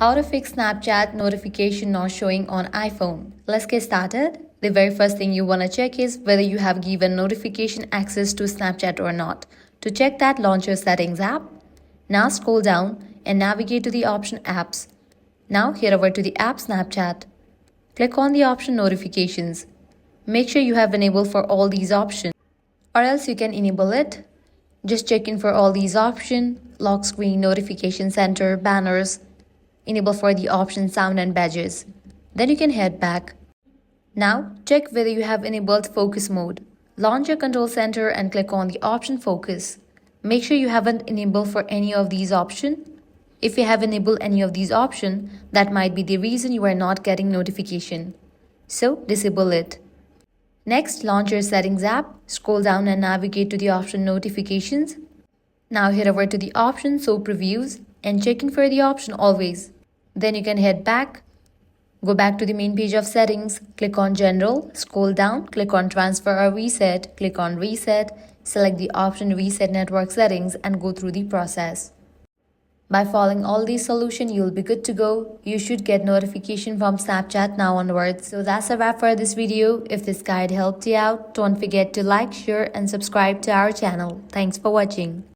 How to fix Snapchat notification not showing on iPhone. Let's get started. The very first thing you want to check is whether you have given notification access to Snapchat or not. To check that, launch your settings app. Now scroll down and navigate to the option apps. Now head over to the app Snapchat. Click on the option notifications. Make sure you have enabled for all these options, or else you can enable it. Just check in for all these options: lock screen, notification center, banners, enable for the option sound and badges. Then you can head back. Now check whether you have enabled focus mode. Launch your control center and click on the option focus. Make sure you haven't enabled for any of these options. If you have enabled any of these options, that might be the reason you are not getting notification. So disable it. Next, launch your settings app, scroll down and navigate to the option notifications. Now head over to the option show previews and check in for the option always. Then you can head back. Go back to the main page of settings, click on general, scroll down, click on transfer or reset, click on reset, select the option reset network settings and go through the process. By following all these solutions, you'll be good to go. You should get notification from Snapchat now onwards. So that's a wrap for this video. If this guide helped you out, don't forget to like, share and subscribe to our channel. Thanks for watching.